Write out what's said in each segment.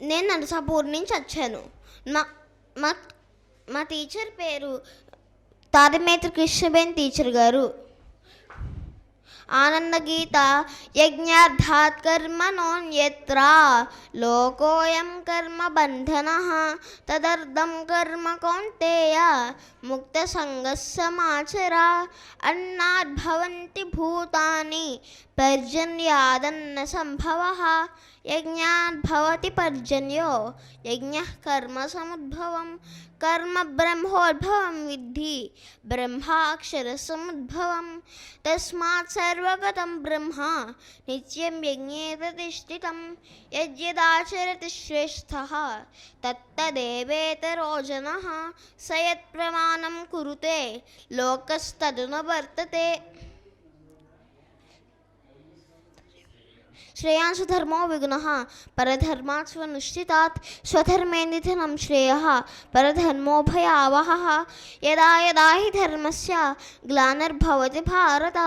నేను నరసాపూర్ నుంచి వచ్చాను. మా మా మా టీచర్ పేరు తారమేత్ర కృష్ణబేన్ టీచర్ గారు. ఆనందగీత యజ్ఞార్థాత్ కర్మణోన్యత్ర లోకోయం కర్మ బంధనః తదర్థం కర్మ కౌంతేయ ముక్త సంగః సమాచర. అన్నాద్ భవంతి భూతాని పర్జన్యాదన్న సంభవః యజ్ఞాద్ భవతి పర్జన్యో యజ్ఞః కర్మ సముద్భవం. కర్మ బ్రహ్మోద్భవం విద్ధి బ్రహ్మాక్షర సముద్భవం. తస్మాత్ సర్వగతం బ్రహ్మ నిత్యం యజ్ఞే ప్రతిష్ఠితం. యజ్ఞదాచరతి శ్రేష్ఠః తత్తదేవేతరో జనః. స యత్ ప్రమాణం కురుతే లోకస్తదనువర్తతే. శ్రేయాంసు ధర్మో విగుణః పరధర్మాత్ స్వనుష్ఠితాత్. స్వధర్మే నిధనం శ్రేయః పరధర్మో భయావహః. యదా యదా హి ధర్మస్య గ్లానిర్భవతి భారత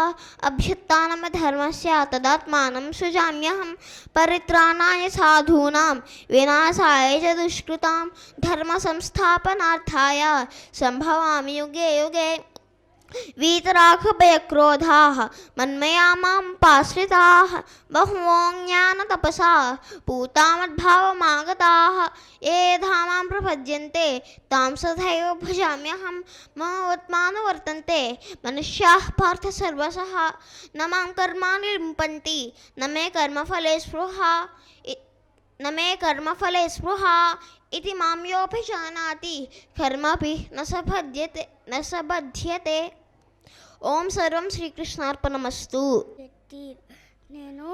అభ్యుత్థానమధర్మస్య తదాత్మానం సృజామ్యహం. పరిత్రాణాయ సాధూనాం వినాశాయ చ దుష్కృతాం ధర్మ సంస్థాపనార్థాయ సంభవామి యుగే యుగే. వీతరాగభయక్రోధాః మన్మయా మాం పాశ్రితాః బహవో జ్ఞానతపసా పూతా మద్భావమాగతాః. ఏ ధామాం ప్రపద్యంతే తాం సదైవ భజామ్యహం. మమవత్మానువర్తంతే మనుష్యాః పార్థ సర్వశః. న మాం కర్మాణి లింపంతి న మే కర్మఫలే స్పృహా ఇతి మాం యోऽభిజానాతి కర్మభి న సబధ్యతే. ఓం సర్వం శ్రీకృష్ణార్పణమస్తు. నేను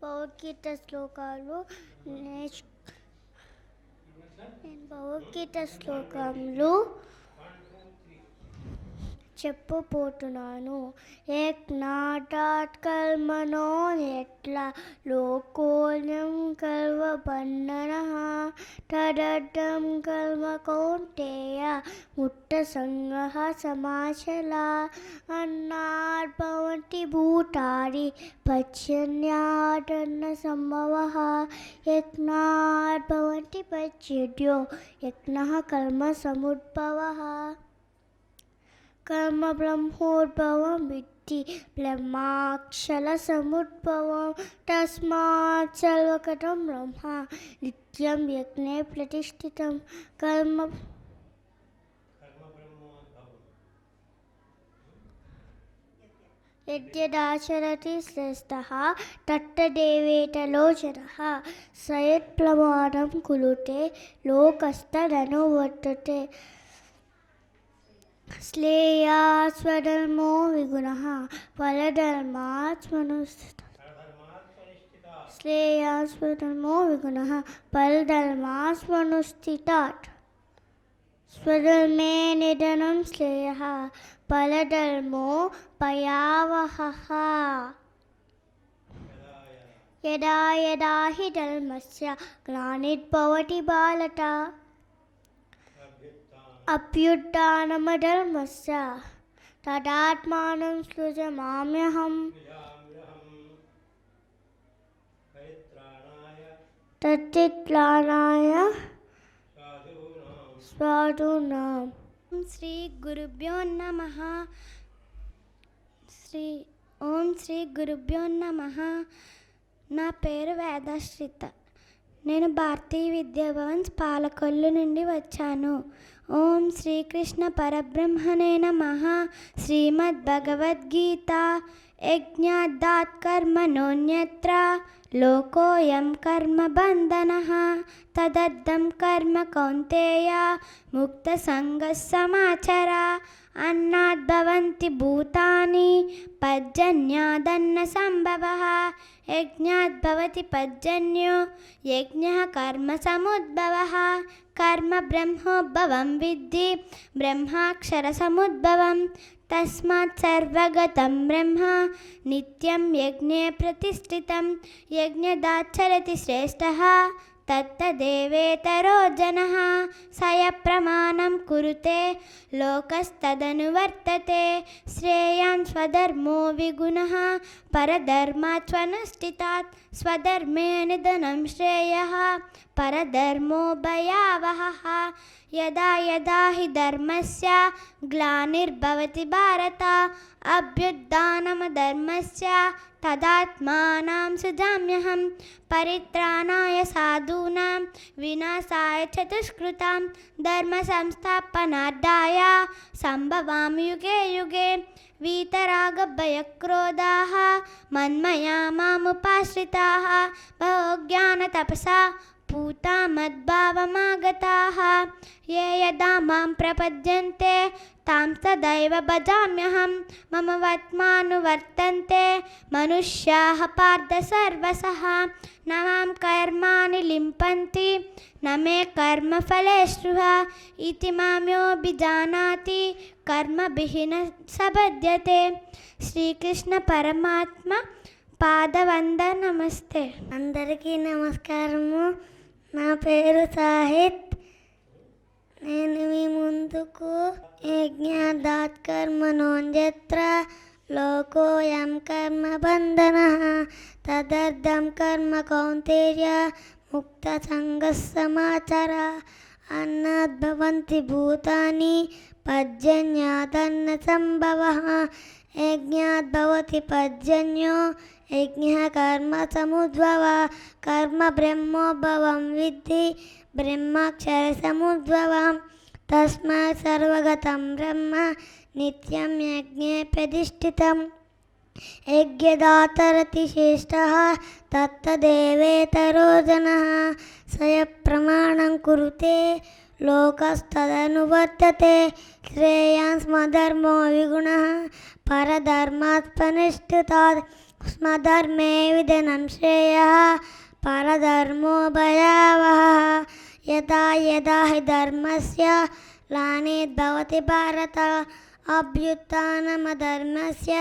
భగవద్గీత శ్లోకాలు చెప్పబోతున్నాను. యజ్ఞార్థాత్ కర్మణో యత్ర లోకోయం కర్మ బంధనః తదర్థం కర్మ కౌంతేయ ముక్త సంగః సమాచర. అన్నాద్ భవంతి భూతాని పర్జన్యాదన్న సంభవః యజ్ఞాద్ భవంతి పర్జన్యో యజ్ఞః కర్మ సముద్భవః. కర్మ బ్రహ్మోద్భవం విద్ధి బ్రహ్మాక్షర సముద్భవం. తస్మాత్ సర్వగతం బ్రహ్మ నిత్యం యజ్ఞే ప్రతిష్ఠితం. యజ్ఞదాచరతి శ్రేష్ఠః తత్తదేవేతరో జనః. స యత్ ప్రమాణం కురుతే లోకస్తదనువర్తతే. శ్రేయాస్వధర్మో విగుణః పరధర్మాత్ స్వనుష్ఠితాత్. స్వధర్మే నిధనం శ్రేయః పరధర్మో భయావహః. యదా యదా హి ధర్మస్య గ్లానిర్భవతి భారత అభ్యుత్థానమధర్మస్య తదాత్మానం సృజామ్యహం. తత్తిత్రాణాయ సాధూనాం. శ్రీ గురుభ్యో నమః. ఓం శ్రీ గురుభ్యో నమః. నా పేరు వేదాశ్రిత. నేను భారతీయ విద్యాభవన్ పాలకొల్లు నుండి వచ్చాను. ఓం శ్రీకృష్ణ పరబ్రహ్మణే నమః. శ్రీమద్భగవద్గీత యజ్ఞార్థాత్ కర్మణోన్యత్ర లోకోయం కర్మ బంధనః తదర్థం కర్మ కౌంతేయ ముక్త సంగః సమాచర. అన్నాద్ భవంతి భూతాని పర్జన్యాదన్న సంభవః యజ్ఞాద్ భవతి పర్జన్యో యజ్ఞః కర్మ సముద్భవః. కర్మ బ్రహ్మోద్భవం విద్ధి బ్రహ్మాక్షర సముద్భవం. తస్మాత్ సర్వగతం బ్రహ్మ నిత్యం యజ్ఞే ప్రతిష్ఠితం. యజ్ఞదాచరతి శ్రేష్ఠః तत्तदेवेतरो जनः स यप्रमाणं कुरुते लोकस्तदनुवर्तते श्रेयान् स्वधर्मो विगुणः परधर्मात् स्वनुष्ठितात् स्वधर्मे निधनं श्रेयः परधर्मो भयावहः यदा यदा हि धर्मस्य ग्लानिर्भवति भारत अभ्युत्थानमधर्मस्य तदात्मानं सृजाम्यहं परित्राणाय साधूनां विनाशाय च दुष्कृतां धर्मसंस्थापनार्थाय सम्भवामि युगे युगे वीतरागभयक्रोधाः मन्मया मामुपाश्रिताः बहुज्ञानतपसा पूता मद्भावमागताः ये यदा मां प्रपद्यन्ते तां सदैव भजाम्यहं मम वर्त्मानुवर्तन्ते मनुष्याः पार्थ सर्वशः न मां कर्माणि लिम्पन्ति न मे कर्मफले स्पृहा इति मां योऽभिजानाति कर्मभिः न सबध्यते శ్రీకృష్ణ పరమాత్మ పాదవంద నమస్తే. అందరికీ నమస్కారము. నా పేరు సాహిత్. నేను మీ ముందుకు యజ్ఞాదాత్ కర్మణోన్యత్ర లోకోయం కర్మ బంధనః తదర్థం కర్మ కౌంతేయ ముక్త సంగః సమాచర అన్నాద్ భవంతి భూతాని పర్జన్యాదన్న సంభవః యజ్ఞాద్ భవతి పర్జన్యో యజ్ఞః కర్మ సముద్భవ కర్మ బ్రహ్మోద్భవం విద్ధి బ్రహ్మాక్షర సముద్భవం తస్మాత్ సర్వగతం బ్రహ్మ నిత్యం యజ్ఞే ప్రతిష్ఠితం యజ్ఞదాతరతి శ్రేష్టః తత్తదేవేతరో జనః స ప్రమాణం కురుతే లోకస్తదనువర్తతే శ్రేయాన్ స్మధర్మో విగుణః పరధర్మాత్ స్వనుష్ఠితాత్ స్మధర్మే విధనం శ్రేయః పరధర్మో భయావహः యదా యదా హి ధర్మస్య గ్లానిర్భవతి భారత అభ్యుత్థానమధర్మస్య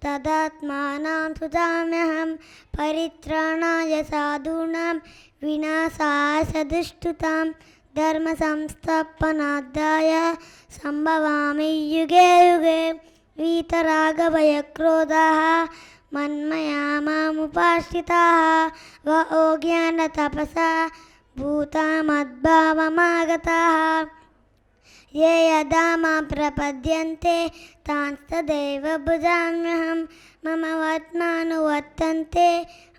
తదాత్మానం సృజామ్యహం పరిత్రాణాయ సాధూనాం వినాశాయ చ దుష్కృతాం ధర్మ సంస్థాపనార్థాయ సంభవామి యుగే యుగే వీతరాగభయక్రోధాः మన్మయా మాముపాశ్రితాः వహో జ్ఞానతపసా భూతా మద్భావమాగతాः ये यदा मां प्रपद्यन्ते तान् तदेव भजाम्यहं मम वर्त्मानुवर्तन्ते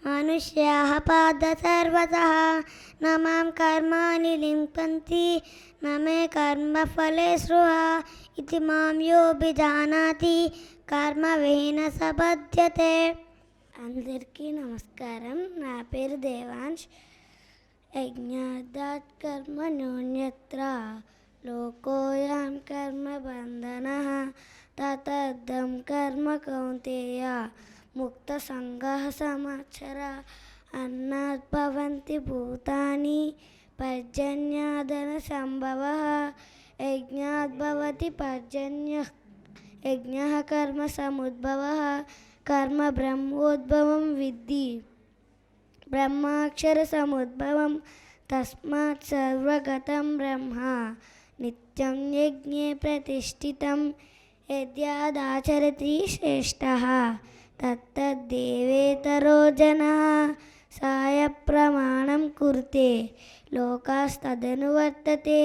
मनुष्याः पाद सर्वतः न मां कर्माणि लिम्पन्ति न मे कर्मफले स्पृहा इति मां योऽभिजानाति कर्मविहीन सबध्यते. అందరికీ నమస్కారం. నా పేరు దేవాంశ్. యజ్ఞాదాత్ కర్మణోన్యత్ర లోకోయం కర్మ బంధనః తదర్థం కర్మ కౌంతేయ ముక్త సంగః సమాచర అన్నాద్ భవంతి భూతాని పర్జన్యాదన సంభవః యజ్ఞాద్ భవతి పర్జన్యః యజ్ఞః కర్మ సముద్భవః కర్మ బ్రహ్మోద్భవం విద్ధి బ్రహ్మాక్షర సముద్భవం తస్మాత్ సర్వగతం బ్రహ్మ నిత్యం యజ్ఞే ప్రతిష్ఠితం యద్యాదాచరతి శ్రేష్టః తత్తదేవేతరో జనః సాయ ప్రమాణం కురుతే లోకాస్తదనువర్తతే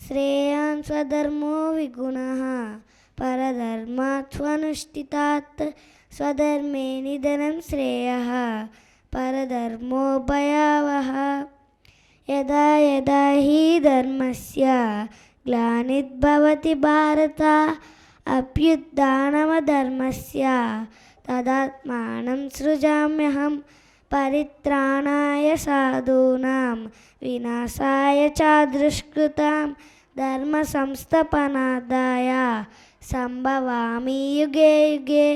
శ్రేయాన్ స్వధర్మో విగుణః పరధర్మాత్ స్వనుష్ఠితాత్ స్వధర్మే నిధనం శ్రేయః పరధర్మో భయావహः యదా యదా హి ధర్మస్య గ్లానిర్భవతి భారత అభ్యుత్థానమధర్మస్య తదాత్మానం సృజామ్యహం పరిత్రాణాయ సాధూనాం వినాశాయ చ దుష్కృతాం ధర్మ సంస్థాపనార్థాయ సంభవామి యుగే యుగే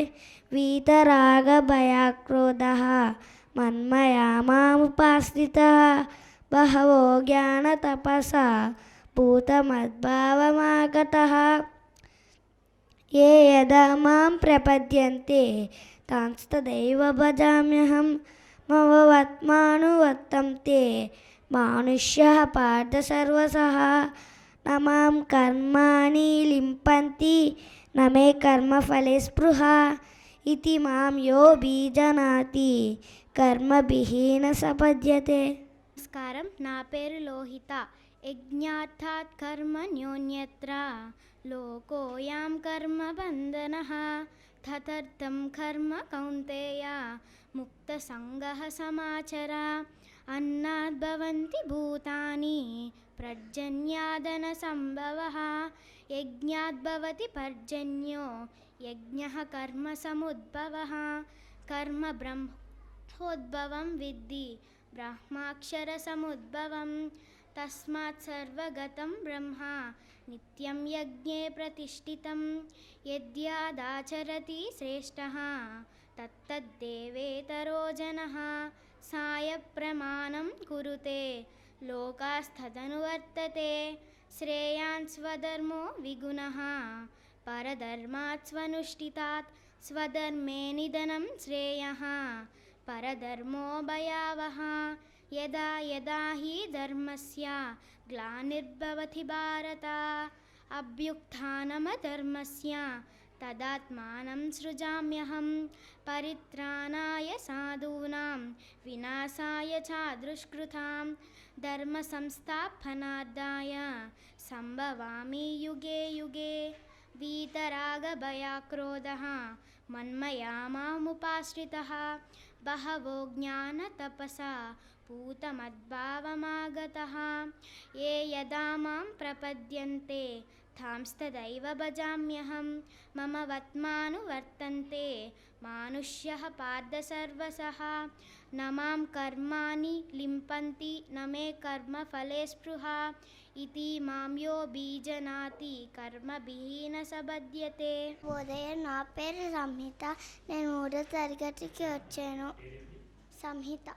వీతరాగభయక్రోధः మన్మయా మాముపాశ్రితः బహవో జ్ఞానతపసా భూతమద్భావమాగతः ये यदा मां प्रपद्यन्ते तांस्तदैव भजाम्यहं मम वर्त्मानुवर्तन्ते मानुष्यः पार्थ सर्वशः न मां कर्माणि लिम्पन्ति न मे कर्मफले स्पृहा इति मां यो बीजनाति कर्मभिः न सपद्यते. నమస్కారం, నా పేరు లోహిత. యజ్ఞార్థాత్ కర్మ న్యోన్యత్ర లోకోయాం కర్మ బంధనః తదర్థం కర్మ కౌంతేయ ముక్త సంగః సమాచర. అన్నాద్ భవంతి భూతాని పర్జన్యాదన సంభవః యజ్ఞాద్ భవతి పర్జన్యో యజ్ఞః కర్మ సముద్భవః. కర్మ బ్రహ్మోద్భవం విద్ధి బ్రహ్మాక్షర సముద్భవం. తస్మాత్ సర్వగతం బ్రహ్మ నిత్యం యజ్ఞే ప్రతిష్ఠితం. యద్యాదాచరతి శ్రేష్టః తత్తద్దేవేతరో జనః. సాయ ప్రమాణం కురుతే లోకాస్తదనువర్తతే. శ్రేయాన్ స్వధర్మో విగుణః పరధర్మాత్ స్వనుష్ఠితాత్. స్వధర్మే నిధనం శ్రేయః పరధర్మో భయావహ. యదా యదా హి ధర్మస్య గ్లానిర్భవతి భారత అభ్యుత్థానమధర్మస్య తదాత్మానం సృజామ్యహం. పరిత్రాణాయ సాధూనాం వినాశాయ చ దుష్కృతాం. ధర్మ సంస్థాపనార్థాయ సంభవామి యుగే యుగే. వీతరాగభయక్రోధః మన్మయా మాముపాశ్రితః. బహవో జ్ఞానతపసా పూతమద్భావమాగతః. ఏ యదా మాం ప్రపద్యంతే తాంస్తదైవ భజామ్యహం. మమ వత్మానువర్తంతే మానుష్యః పార్థ సర్వశః. న మాం కర్మాణి లింపంతి న మే కర్మఫలే స్పృహా ఇతి మాం యో బీజనాతి కర్మభిః న సబధ్యతే. ఉదయం నా పేరు సంహిత. నేను 3వ తరగతికి వచ్చాను. సంహిత.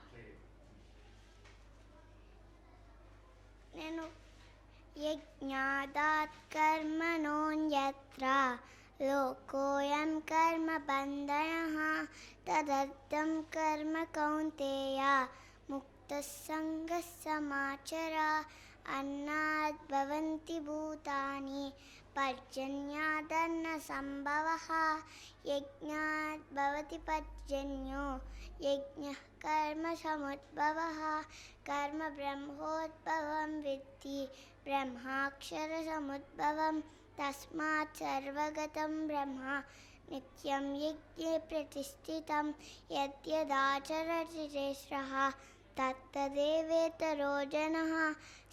నేను యజ్ఞాదాత్ కర్మణోన్యత్ర లోకోయం కర్మ బంధనః తదర్థం కర్మ కౌంతేయ ముక్త సంగః సమాచర. అన్నాద్ భవంతి భూతాని పర్జన్యాదన్న సంభవః యజ్ఞాద్ భవతి పర్జన్యో యజ్ఞః కర్మ సముద్భవః. కర్మ బ్రహ్మోద్భవం విద్ధి బ్రహ్మాక్షర సముద్భవం. తస్మాత్ సర్వగతం బ్రహ్మ నిత్యం యజ్ఞే ప్రతిష్ఠితం. యద్యదాచరతి శ్రేష్టః తత్తదేవేతరో జనః.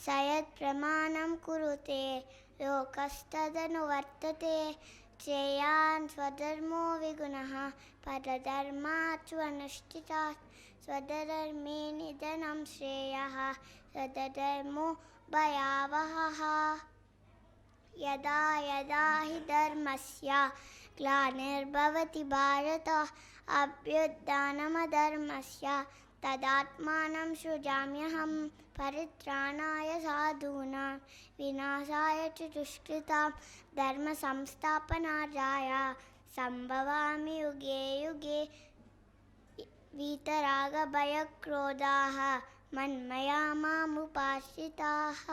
స యత్ప్రమాణం కురుతే లోకస్తదనువర్తతే. శ్రేయాన్ స్వధర్మో విగుణః పరధర్మాత్ స్వనుష్ఠితాత్. స్వధర్మే నిధనం శ్రేయః స్వధర్మో భయావహః. యదా యదా హి ధర్మస్య గ్లానిర్భవతి భారత అభ్యుత్థానమధర్మస్య తదాత్మానం సృజామ్యహం. పరిత్రాణాయ సాధూనాం వినాశాయ చ దుష్కృతాం. ధర్మ సంస్థాపనార్థాయ సంభవామి యుగే యుగే. వీతరాగభయక్రోధాః మన్మయా మాముపాశ్రితాః.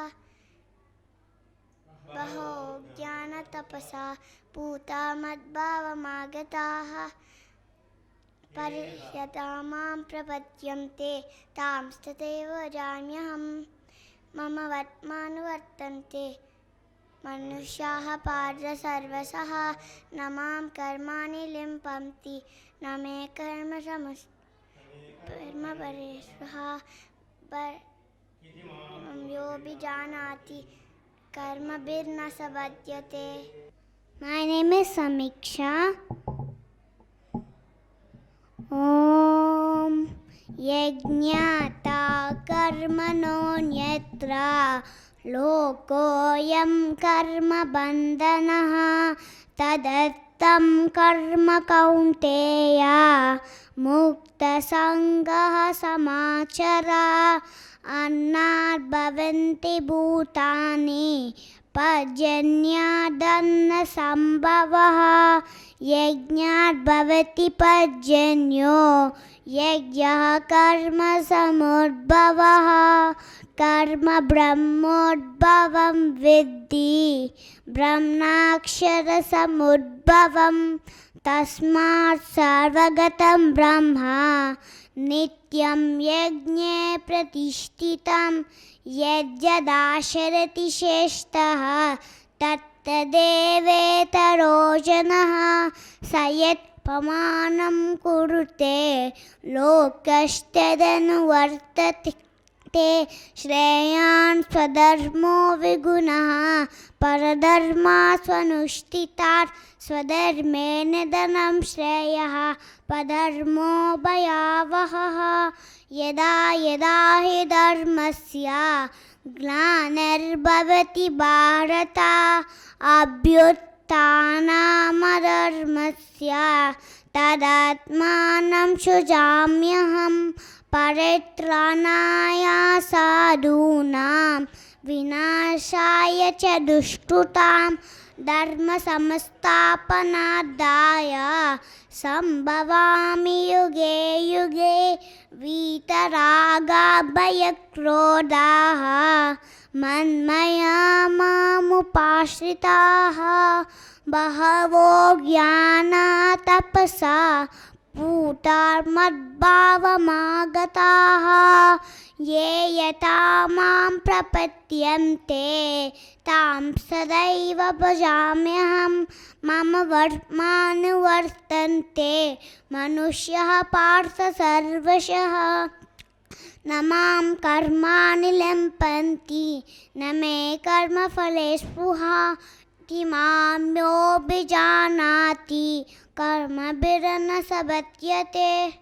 బహో జ్ఞానతపసా పూతా మద్భావమాగతాః. యదా మాం ప్రపద్యంతే తాంస్తదైవ భజామ్యహం. మమ వర్త్మానువర్తంతే మనుష్యాః పార్థ సర్వశః. న మాం కర్మాణి లింపంతి న మే కర్మఫలే స్పృహా యో బిజానాతి కర్మభిర్న సబధ్యతే. My name is Samiksha. Om Yajñata कर्मणोऽन्यत्र लोकोऽयं कर्मबन्धनः तदर्थं कर्म कौन्तेय मुक्तसङ्गः समाचर. अन्नात् भवन्ति भूतानि पर्जन्यादन्न सम्भवः. यज्ञात् भवति पर्जन्यो यज्ञः कर्म समुद्भवः. कर्म ब्रह्मोद्भवं विद्धि ब्रह्माक्षरसमुद्भवं तस्मात् सर्वगतं ब्रह्म नित्यं यज्ञे प्रतिष्ठितं यद्यदाशरति श्रेष्ठः तत्तदेवेतरो जनः स यत्पमानं कुरुते लोकस्तदनुवर्तते श्रेयान् स्वधर्मो विगुणः परधर्मा स्वनुष्ठितात् स्वधर्मेण धनं श्रेयः पधर्मो भयावहः यदा यदा हि धर्मस्य ग्लानिर्भवति भारत अभ्युत्थानमधर्मस्य तदात्मानं सृजाम्यहं परित्राणाय साधूनां विनाशाय च दुष्कृतां धर्मसंस्थापनार्थाय सम्भवामि युगे युगे वीतरागभयक्रोधाः मन्मया मामुपाश्रिताः बहवो ज्ञानतपसा पूतार्मद्भावमागताः ये यथा मां प्रपद्यन्ते तां सदैव भजाम्यहं मम वर्त्मानुवर्तन्ते मनुष्यः पार्थ सर्वशः न मां कर्माणि लिम्पन्ति न मे कर्मफले स्पृहा इति मां योऽभिजानाति कर्मभिर्न स बध्यते।